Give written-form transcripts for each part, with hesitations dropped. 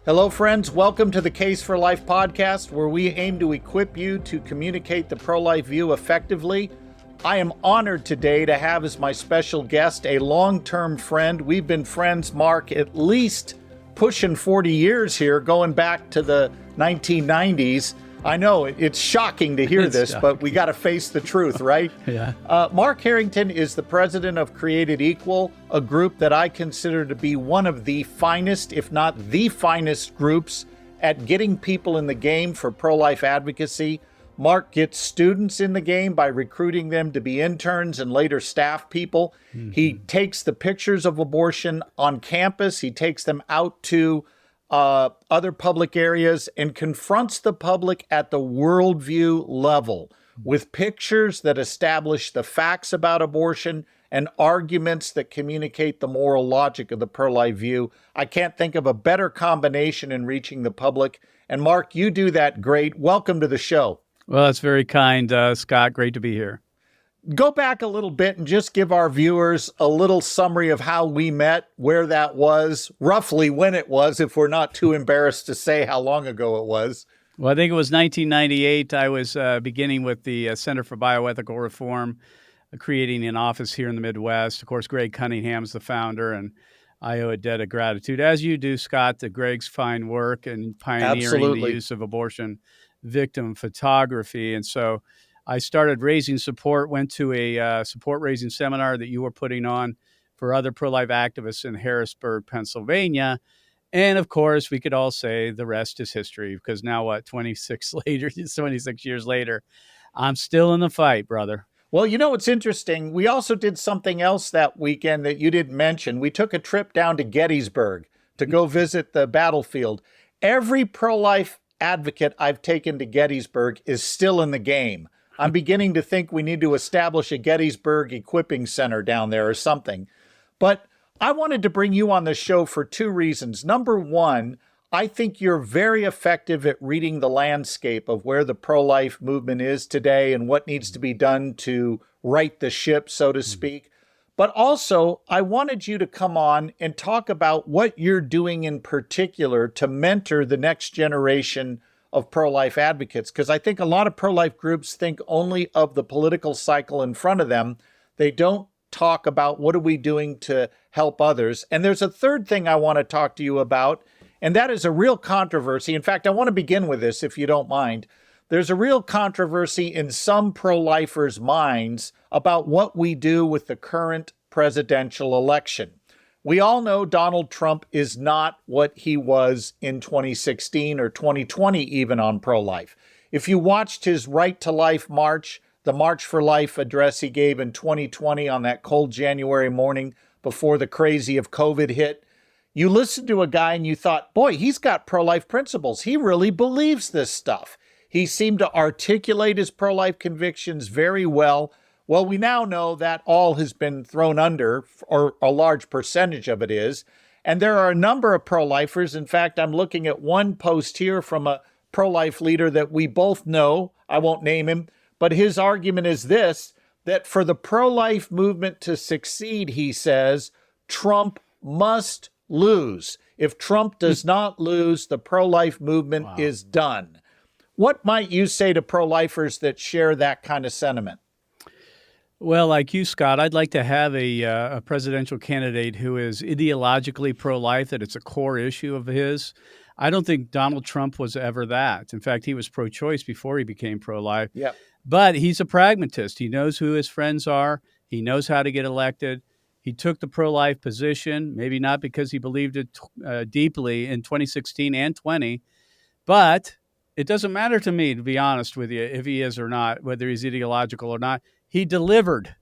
Hello, friends. Welcome to the Case for Life podcast, where we aim to equip you to communicate the pro-life view effectively. I am honored today to have as my special guest a long-term friend. We've been friends, Mark, at least pushing 40 years here, going back to the 1990s. I know it's shocking to hear this, but we got to face the truth, right? Yeah. Mark Harrington is the president of Created Equal, a group that I consider to be one of the finest, if not the finest groups at getting people in the game for pro-life advocacy. Mark gets students in the game by recruiting them to be interns and later staff people. Mm-hmm. He takes the pictures of abortion on campus. He takes them out to other public areas and confronts the public at the worldview level with pictures that establish the facts about abortion and arguments that communicate the moral logic of the pro-life view. I can't think of a better combination in reaching the public. And Mark, you do that great. Welcome to the show. Well, that's very kind, Scott. Great to be here. Go back a little bit and just give our viewers a little summary of how we met, where that was, roughly when it was, if we're not too embarrassed to say how long ago it was. Well, I think it was 1998. I was beginning with the Center for Bioethical Reform, creating an office here in the Midwest. Of course, Greg Cunningham's the founder, and I owe a debt of gratitude, as you do, Scott, to Greg's fine work and pioneering the use of abortion victim photography. And so I started raising support, went to a support raising seminar that you were putting on for other pro-life activists in Harrisburg, Pennsylvania. And of course, we could all say the rest is history, because now 26 years later, I'm still in the fight, brother. Well, you know, it's interesting. We also did something else that weekend that you didn't mention. We took a trip down to Gettysburg to go visit the battlefield. Every pro-life advocate I've taken to Gettysburg is still in the game. I'm beginning to think we need to establish a Gettysburg equipping center down there or something. But I wanted to bring you on the show for two reasons. Number one, I think you're very effective at reading the landscape of where the pro-life movement is today and what needs to be done to right the ship, so to speak. But also, I wanted you to come on and talk about what you're doing in particular to mentor the next generation of pro-life advocates, because I think a lot of pro-life groups think only of the political cycle in front of them. They don't talk about what are we doing to help others. And there's a third thing I want to talk to you about, and that is a real controversy. In fact, I want to begin with this, if you don't mind. There's a real controversy in some pro-lifers' minds about what we do with the current presidential election. We all know Donald Trump is not what he was in 2016 or 2020, even on pro-life. If you watched his Right to Life march, the March for Life address he gave in 2020 on that cold January morning before the crazy of COVID hit, you listened to a guy and you thought, boy, he's got pro-life principles. He really believes this stuff. He seemed to articulate his pro-life convictions very well. Well, we now know that all has been thrown under, or a large percentage of it is. And there are a number of pro-lifers. In fact, I'm looking at one post here from a pro-life leader that we both know. I won't name him, but his argument is this, that for the pro-life movement to succeed, he says, Trump must lose. If Trump does not lose, the pro-life movement is done. What might you say to pro-lifers that share that kind of sentiment? Well, like you, Scott, I'd like to have a presidential candidate who is ideologically pro-life, that it's a core issue of his. I don't think Donald Trump was ever that. In fact, he was pro-choice before he became pro-life. Yep. But he's a pragmatist. He knows who his friends are. He knows how to get elected. He took the pro-life position, maybe not because he believed it deeply in 2016 and 20, but it doesn't matter to me, to be honest with you, if he is or not, whether he's ideological or not. He delivered.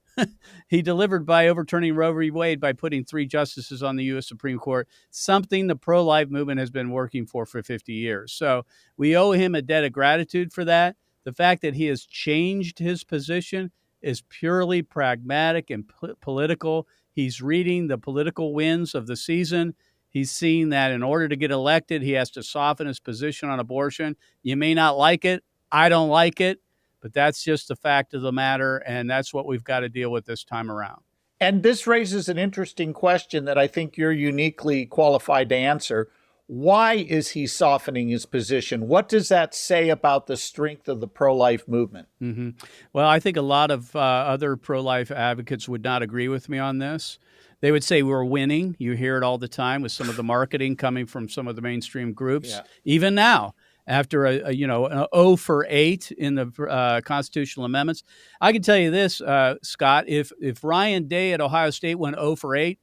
He delivered by overturning Roe v. Wade, by putting 3 justices on the U.S. Supreme Court, something the pro-life movement has been working for 50 years. So we owe him a debt of gratitude for that. The fact that he has changed his position is purely pragmatic and political. He's reading the political winds of the season. He's seeing that in order to get elected, he has to soften his position on abortion. You may not like it. I don't like it. But that's just the fact of the matter, and that's what we've got to deal with this time around. And this raises an interesting question that I think you're uniquely qualified to answer. Why is he softening his position? What does that say about the strength of the pro-life movement? Mm-hmm. Well, I think a lot of other pro-life advocates would not agree with me on this. They would say we're winning. You hear it all the time with some of the marketing coming from some of the mainstream groups. Yeah. Even now, after an 0 for 8 in the constitutional amendments, I can tell you this, Scott. If Ryan Day at Ohio State went 0 for 8,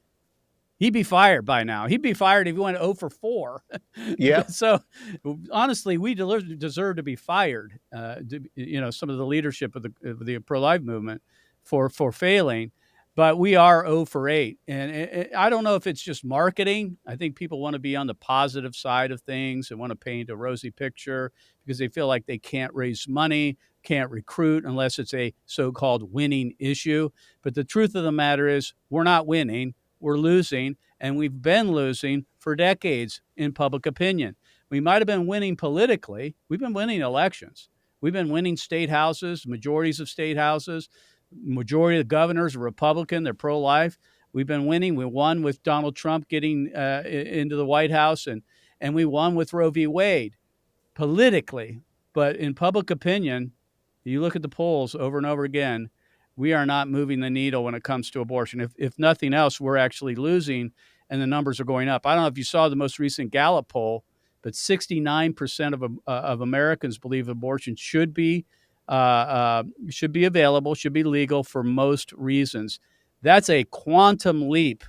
he'd be fired by now. He'd be fired if he went 0 for 4. Yeah. So, honestly, we deserve to be fired. Some of the leadership of the pro-life movement for failing. But we are 0 for 8. And I don't know if it's just marketing. I think people want to be on the positive side of things and want to paint a rosy picture because they feel like they can't raise money, can't recruit unless it's a so-called winning issue. But the truth of the matter is we're not winning. We're losing, and we've been losing for decades in public opinion. We might have been winning politically. We've been winning elections. We've been winning state houses, majorities of state houses. Majority of the governors are Republican. They're pro-life. We've been winning. We won with Donald Trump getting into the White House, and we won with Roe v. Wade politically. But in public opinion, you look at the polls over and over again, we are not moving the needle when it comes to abortion. If nothing else, we're actually losing, and the numbers are going up. I don't know if you saw the most recent Gallup poll, but 69% of Americans believe abortion should be available, should be legal for most reasons. That's a quantum leap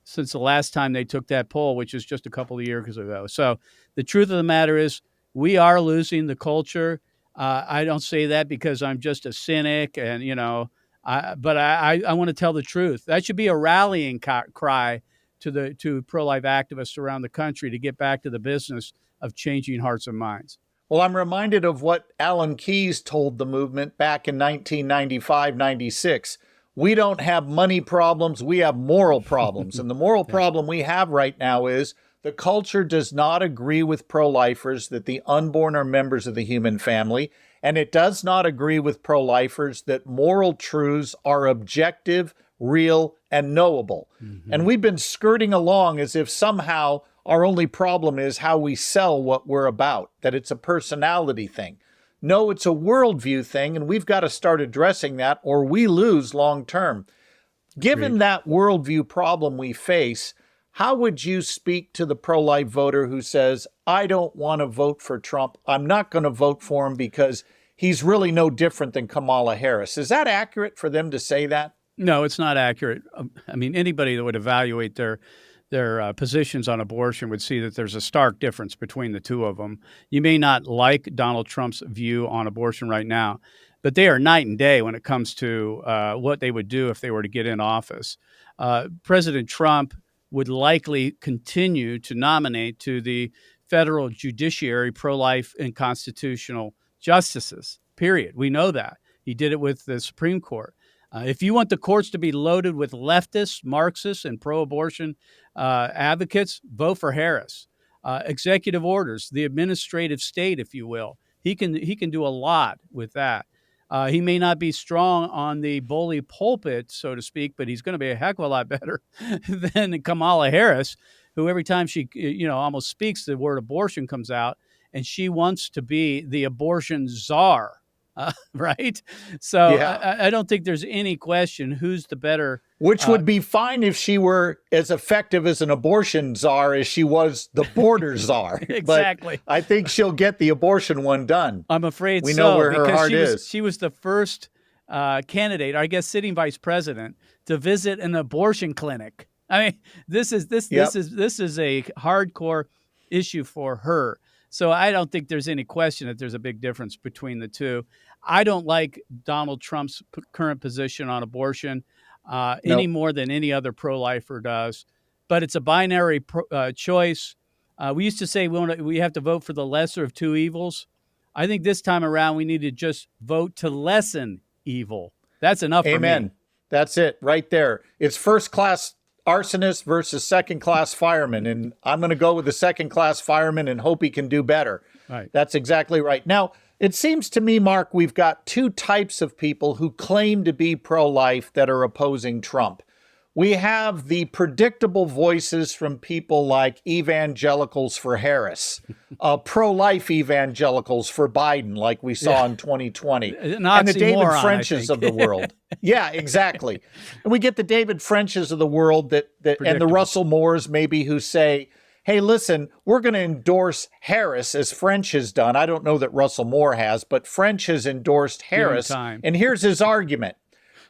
since the last time they took that poll, which is just a couple of years ago. So the truth of the matter is we are losing the culture. I don't say that because I'm just a cynic and, but I want to tell the truth. That should be a rallying cry to pro-life activists around the country to get back to the business of changing hearts and minds. Well, I'm reminded of what Alan Keyes told the movement back in 1995-96. We don't have money problems, we have moral problems. And the moral problem we have right now is the culture does not agree with pro-lifers that the unborn are members of the human family, and it does not agree with pro-lifers that moral truths are objective, real, and knowable. Mm-hmm. And we've been skirting along as if somehow our only problem is how we sell what we're about, that it's a personality thing. No, it's a worldview thing, and we've got to start addressing that or we lose long term. Given that worldview problem we face, how would you speak to the pro-life voter who says, I don't want to vote for Trump. I'm not going to vote for him because he's really no different than Kamala Harris. Is that accurate for them to say that? No, it's not accurate. I mean, anybody that would evaluate their positions on abortion would see that there's a stark difference between the two of them. You may not like Donald Trump's view on abortion right now, but they are night and day when it comes to what they would do if they were to get in office. President Trump would likely continue to nominate to the federal judiciary pro-life and constitutional justices, period. We know that. He did it with the Supreme Court. If you want the courts to be loaded with leftists, Marxists, and pro-abortion advocates, vote for Harris. Executive orders, the administrative state, if you will. He can do a lot with that. He may not be strong on the bully pulpit, so to speak, but he's going to be a heck of a lot better than Kamala Harris, who every time she almost speaks, the word abortion comes out, and she wants to be the abortion czar. Right? So yeah. I don't think there's any question who's the better. Which would be fine if she were as effective as an abortion czar as she was the border czar. Exactly. But I think she'll get the abortion one done. I'm afraid we know where her heart is. She was the first candidate, I guess sitting vice president, to visit an abortion clinic. I mean, this is a hardcore issue for her. So I don't think there's any question that there's a big difference between the two. I don't like Donald Trump's current position on abortion any more than any other pro-lifer does. But it's a binary choice. We used to say we have to vote for the lesser of two evils. I think this time around we need to just vote to lessen evil. That's enough for me. Amen. That's it right there. It's first-class arsonist versus second-class fireman, and I'm going to go with the second-class fireman and hope he can do better. Right. That's exactly right. Now, it seems to me, Mark, we've got two types of people who claim to be pro-life that are opposing Trump. We have the predictable voices from people like evangelicals for Harris, pro-life evangelicals for Biden, like we saw in 2020, and the David Frenches of the world. Yeah, exactly. And we get the David Frenches of the world that and the Russell Moores maybe who say, hey, listen, we're going to endorse Harris as French has done. I don't know that Russell Moore has, but French has endorsed Harris. And here's his argument.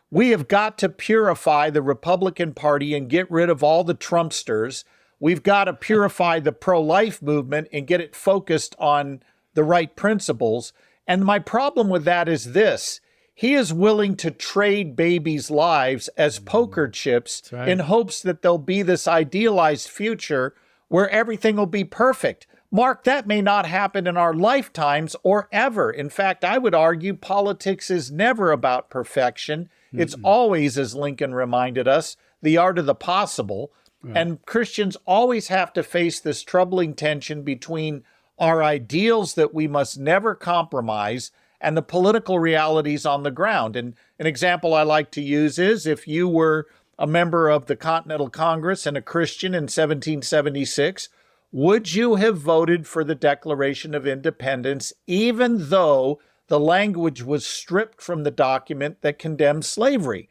We have got to purify the Republican Party and get rid of all the Trumpsters. We've got to purify the pro-life movement and get it focused on the right principles. And my problem with that is this. He is willing to trade babies' lives as poker chips in hopes that there'll be this idealized future where everything will be perfect. Mark, that may not happen in our lifetimes or ever. In fact, I would argue politics is never about perfection. It's always, as Lincoln reminded us, the art of the possible. And Christians always have to face this troubling tension between our ideals that we must never compromise and the political realities on the ground. And an example I like to use is if you were a member of the Continental Congress and a Christian in 1776, would you have voted for the Declaration of Independence even though the language was stripped from the document that condemned slavery?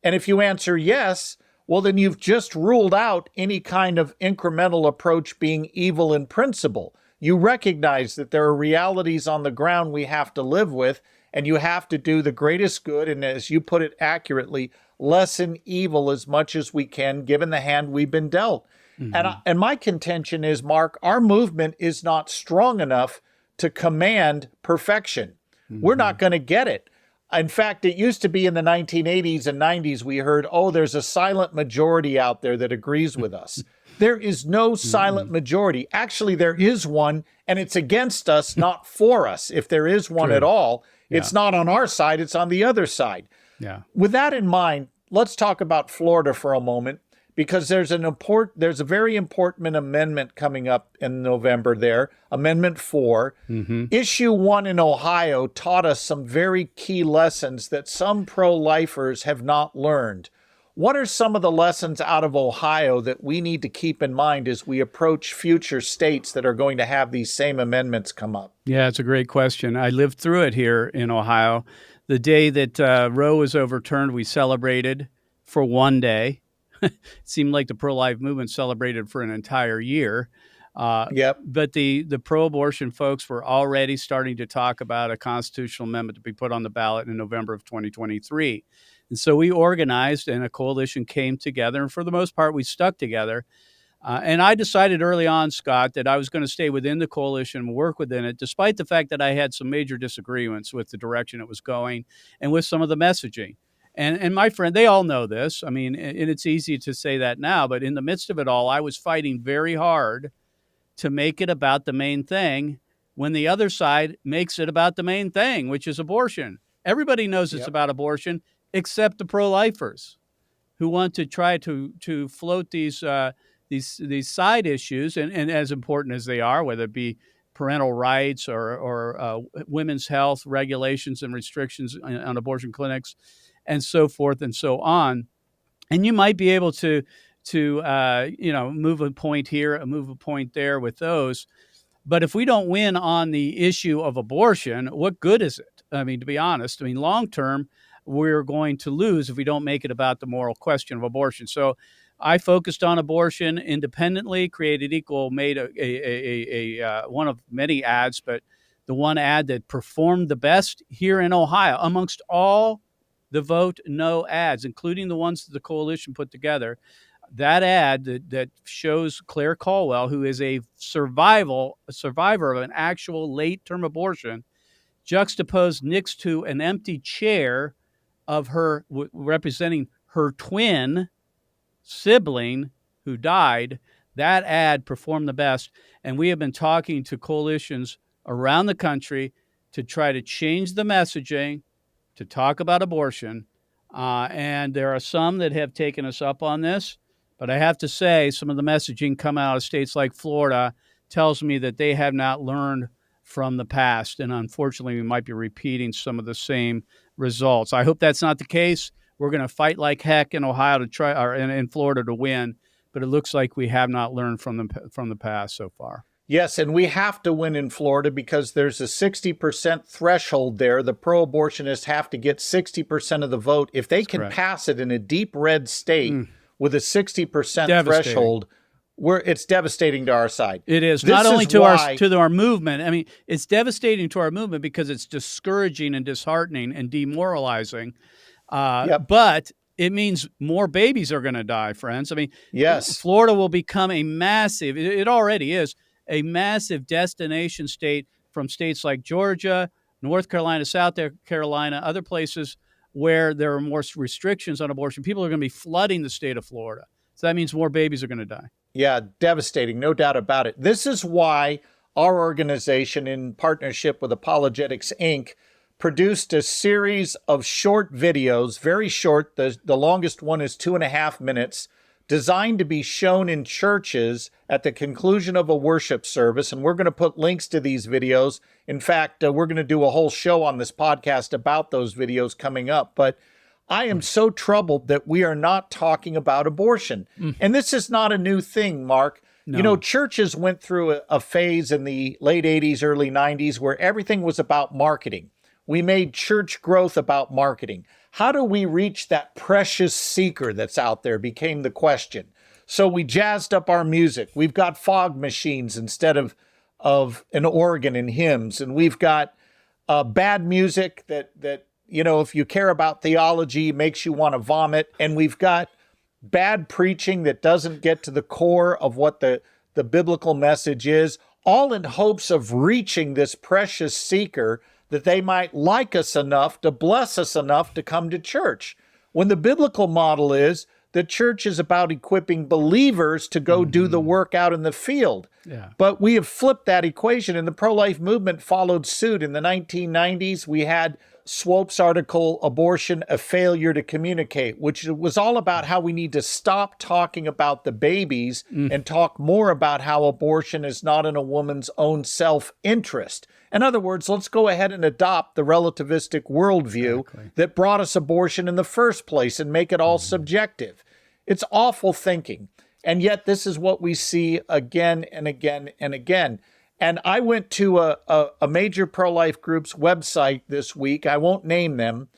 And if you answer yes, well, then you've just ruled out any kind of incremental approach being evil in principle. You recognize that there are realities on the ground we have to live with, and you have to do the greatest good, and as you put it accurately, lessen evil as much as we can, given the hand we've been dealt. And my contention is, Mark, our movement is not strong enough to command perfection. We're not going to get it. In fact, it used to be in the 1980s and 90s, we heard, oh, there's a silent majority out there that agrees with us. There is no silent majority. Actually, there is one, and it's against us, not for us. If there is one at all, it's not on our side, it's on the other side. With that in mind, let's talk about Florida for a moment, because there's a very important amendment coming up in November there, Amendment 4. Issue 1 in Ohio taught us some very key lessons that some pro-lifers have not learned. What are some of the lessons out of Ohio that we need to keep in mind as we approach future states that are going to have these same amendments come up? Yeah, it's a great question. I lived through it here in Ohio. The day that Roe was overturned, we celebrated for one day. It seemed like the pro-life movement celebrated for an entire year. But the pro-abortion folks were already starting to talk about a constitutional amendment to be put on the ballot in November of 2023. And so we organized and a coalition came together. And for the most part, we stuck together. And I decided early on, Scott, that I was going to stay within the coalition and work within it, despite the fact that I had some major disagreements with the direction it was going and with some of the messaging. And my friend, they all know this. I mean, and it's easy to say that now, but in the midst of it all, I was fighting very hard to make it about the main thing when the other side makes it about the main thing, which is abortion. Everybody knows it's about abortion, except the pro-lifers who want to try to float these side issues, and as important as they are, whether it be parental rights or women's health regulations and restrictions on abortion clinics, and so forth and so on. And you might be able to move a point here, move a point there with those. But if we don't win on the issue of abortion, what good is it? I mean, to be honest, long term, we're going to lose if we don't make it about the moral question of abortion. So I focused on abortion independently, Created Equal made a one of many ads, but the one ad that performed the best here in Ohio amongst all the Vote No ads, including the ones that the coalition put together. That ad that shows Claire Caldwell, who is a survivor of an actual late-term abortion, juxtaposed next to an empty chair of her representing her twin sibling who died. That ad performed the best. And we have been talking to coalitions around the country to try to change the messaging, to talk about abortion. And there are some that have taken us up on this. But I have to say, some of the messaging coming out of states like Florida tells me that they have not learned from the past. And unfortunately, we might be repeating some of the same results. I hope that's not the case. We're going to fight like heck in Ohio to try, or in Florida to win. But it looks like we have not learned from the past so far. Yes, and we have to win in Florida because there's a 60% threshold there. The pro-abortionists have to get 60% of the vote. If they can pass it in a deep red state with a 60% threshold, it's devastating to our side. It is. Not only to our movement. I mean, it's devastating to our movement because it's discouraging and disheartening and demoralizing. But it means more babies are going to die, friends. I mean, yes, Florida will become a massive, it already is, a massive destination state from states like Georgia, North Carolina, South Carolina, other places where there are more restrictions on abortion. People are going to be flooding the state of Florida. So that means more babies are going to die. Yeah, devastating, no doubt about it. This is why our organization, in partnership with Apologetics, Inc., produced a series of short videos, very short. The longest one is 2.5 minutes, designed to be shown in churches at the conclusion of a worship service. And we're going to put links to these videos. In fact, we're going to do a whole show on this podcast about those videos coming up. But I am so troubled that we are not talking about abortion. And this is not a new thing, Mark. No. You know, churches went through a phase in the late 80s, early 90s where everything was about marketing. We made church growth about marketing. How do we reach that precious seeker that's out there became the question. So we jazzed up our music. We've got fog machines instead of an organ and hymns. And we've got bad music that, you know, if you care about theology, makes you want to vomit. And we've got bad preaching that doesn't get to the core of what the biblical message is, all in hopes of reaching this precious seeker that they might like us enough to bless us enough to come to church. When the biblical model is the church is about equipping believers to go do the work out in the field. Yeah. But we have flipped that equation, and the pro-life movement followed suit. In the 1990s, we had Swope's article, Abortion, a Failure to Communicate, which was all about how we need to stop talking about the babies and talk more about how abortion is not in a woman's own self-interest. In other words, let's go ahead and adopt the relativistic worldview that brought us abortion in the first place and make it all subjective. It's awful thinking. And yet this is what we see again and again and again. And I went to a major pro-life group's website this week. I won't name them,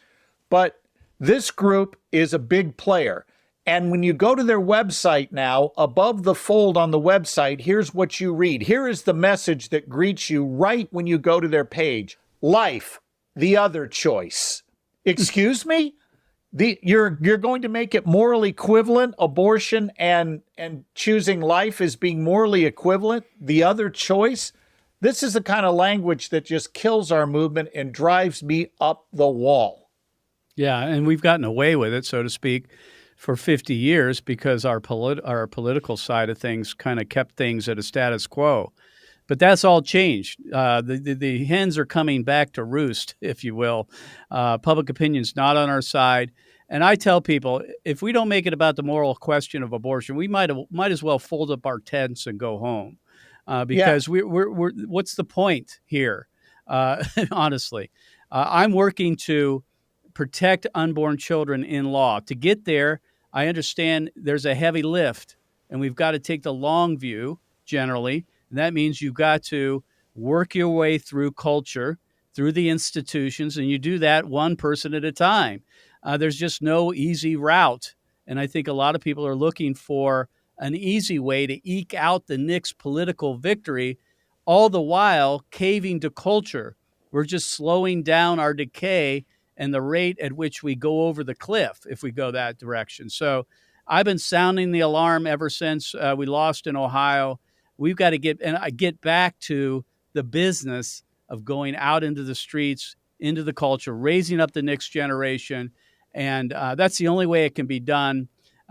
but this group is a big player. And when you go to their website now, above the fold on the website, here's what you read. Here is the message that greets you right when you go to their page. Life, the other choice. Excuse me? You're going to make it morally equivalent, abortion and choosing life as being morally equivalent, the other choice? This is the kind of language that just kills our movement and drives me up the wall. Yeah, and we've gotten away with it, so to speak, for 50 years because our political side of things kind of kept things at a status quo. But that's all changed. The hens are coming back to roost, if you will. Public opinion's not on our side. And I tell people, if we don't make it about the moral question of abortion, we might as well fold up our tents and go home. Because we're what's the point here? Honestly, I'm working to protect unborn children in law. To get there, I understand there's a heavy lift, and we've got to take the long view generally. And that means you've got to work your way through culture, through the institutions, and you do that one person at a time. There's just no easy route. And I think a lot of people are looking for an easy way to eke out the next political victory, all the while caving to culture. We're just slowing down our decay and the rate at which we go over the cliff if we go that direction. So I've been sounding the alarm ever since we lost in Ohio. We've got to get back to the business of going out into the streets, into the culture, raising up the next generation. And that's the only way it can be done.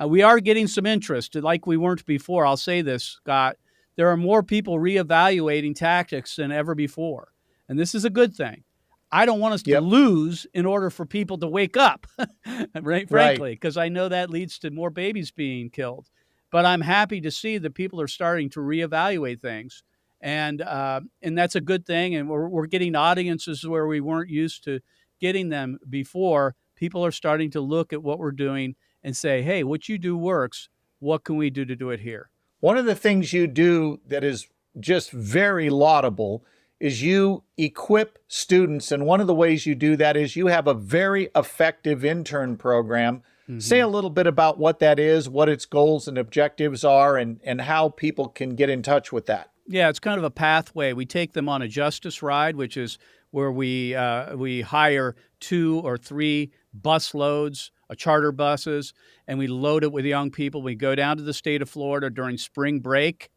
We are getting some interest, like we weren't before. I'll say this, Scott. There are more people reevaluating tactics than ever before. And this is a good thing. I don't want us to lose in order for people to wake up, right? Frankly, because I know that leads to more babies being killed. But I'm happy to see that people are starting to reevaluate things. And that's a good thing. And we're getting audiences where we weren't used to getting them before. people are starting to look at what we're doing and say, hey, what you do works. What can we do to do it here? One of the things you do that is just very laudable is you equip students. And one of the ways you do that is you have a very effective intern program. Say a little bit about what that is, what its goals and objectives are, and how people can get in touch with that. Yeah, it's kind of a pathway. We take them on a justice ride, which is where we hire 2 or 3 bus loads, charter buses, and we load it with young people. We go down to the state of Florida during spring break,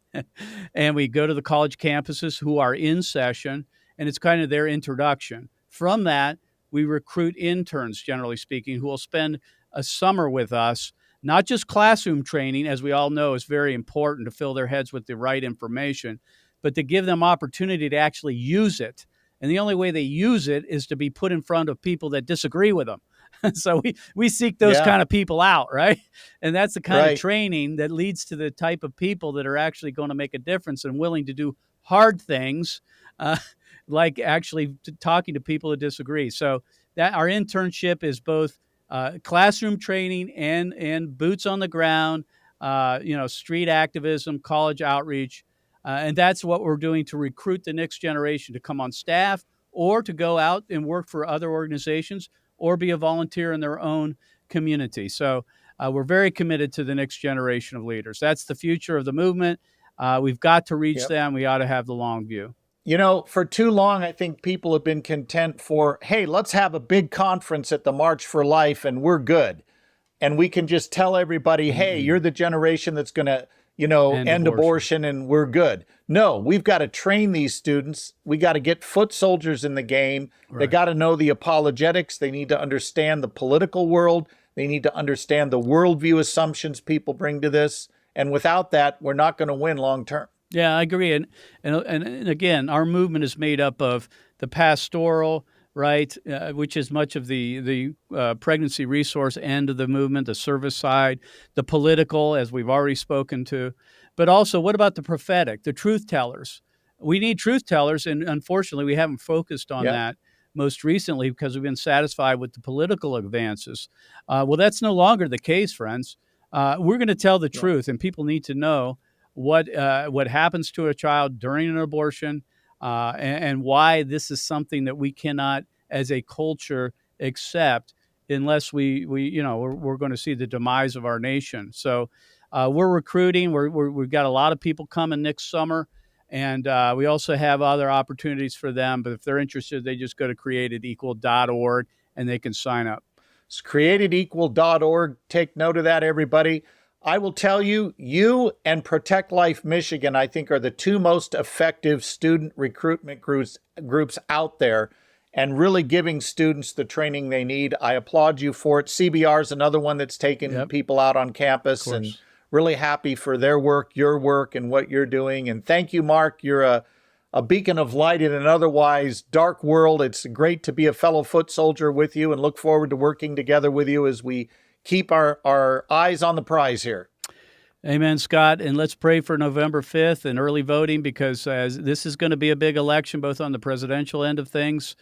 and we go to the college campuses who are in session, and it's kind of their introduction. From that, we recruit interns, generally speaking, who will spend a summer with us. Not just classroom training, as we all know is very important to fill their heads with the right information, but to give them opportunity to actually use it. And the only way they use it is to be put in front of people that disagree with them. So we seek those kind of people out, right? And that's the kind of training that leads to the type of people that are actually going to make a difference and willing to do hard things, like actually talking to people who disagree. So that our internship is both classroom training and boots on the ground, street activism, college outreach. And that's what we're doing to recruit the next generation to come on staff or to go out and work for other organizations or be a volunteer in their own community. So we're very committed to the next generation of leaders. That's the future of the movement. We've got to reach them. We ought to have the long view. You know, for too long, I think people have been content for, hey, let's have a big conference at the March for Life and we're good. And we can just tell everybody, hey, you're the generation that's going to, end abortion and we're good. No, we've got to train these students. We got to get foot soldiers in the game. Right. They got to know the apologetics. They need to understand the political world. They need to understand the worldview assumptions people bring to this. And without that, we're not going to win long term. Yeah, I agree. And again, our movement is made up of the pastoral, right, which is much of the pregnancy resource end of the movement, the service side, the political, as we've already spoken to, but also what about the prophetic, the truth tellers? We need truth tellers, and unfortunately, we haven't focused on that most recently because we've been satisfied with the political advances. Well, that's no longer the case, friends. We're going to tell the truth, and people need to know what happens to a child during an abortion, and why this is something that we cannot, as a culture, accept unless we're going to see the demise of our nation. So we're recruiting. We've got a lot of people coming next summer, and we also have other opportunities for them. But if they're interested, they just go to createdequal.org and they can sign up. It's createdequal.org. Take note of that, everybody. I will tell you, you and Protect Life Michigan, I think, are the 2 most effective student recruitment groups out there and really giving students the training they need. I applaud you for it. CBR is another one that's taking people out on campus, and really happy for their work, your work, and what you're doing. And thank you, Mark. You're a beacon of light in an otherwise dark world. It's great to be a fellow foot soldier with you and look forward to working together with you as we keep our eyes on the prize here. Amen, Scott. And let's pray for November 5th and early voting, because this is going to be a big election, both on the presidential end of things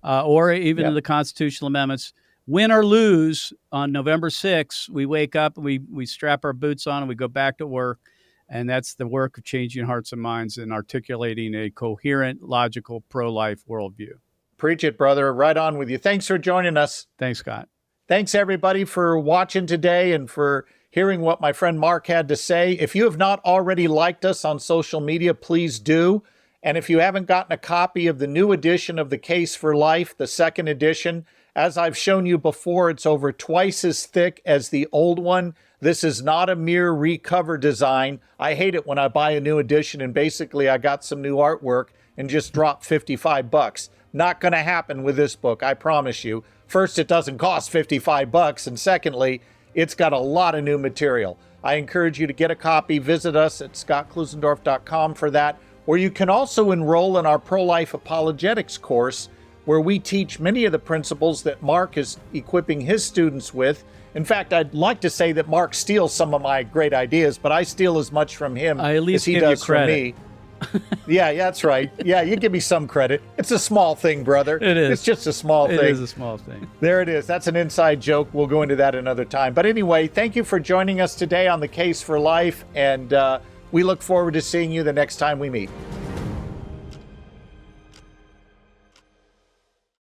or even in the constitutional amendments. Win or lose, on November 6th, we wake up, we strap our boots on, and we go back to work. And that's the work of changing hearts and minds and articulating a coherent, logical, pro-life worldview. Preach it, brother. Right on with you. Thanks for joining us. Thanks, Scott. Thanks, everybody, for watching today and for hearing what my friend Mark had to say. If you have not already liked us on social media, please do. And if you haven't gotten a copy of the new edition of The Case for Life, the 2nd edition, as I've shown you before, it's over twice as thick as the old one. This is not a mere recover design. I hate it when I buy a new edition and basically I got some new artwork and just drop $55. Not going to happen with this book, I promise you. First, it doesn't cost $55, and secondly, it's got a lot of new material. I encourage you to get a copy. Visit us at scottklusendorf.com for that, where you can also enroll in our pro-life apologetics course, where we teach many of the principles that Mark is equipping his students with. In fact, I'd like to say that Mark steals some of my great ideas, but I steal as much from him as he does from me. Yeah, that's right. Yeah, you give me some credit. It's a small thing, brother. It is. It's just a small thing. It is a small thing. There it is. That's an inside joke. We'll go into that another time. But anyway, thank you for joining us today on The Case for Life, and we look forward to seeing you the next time we meet.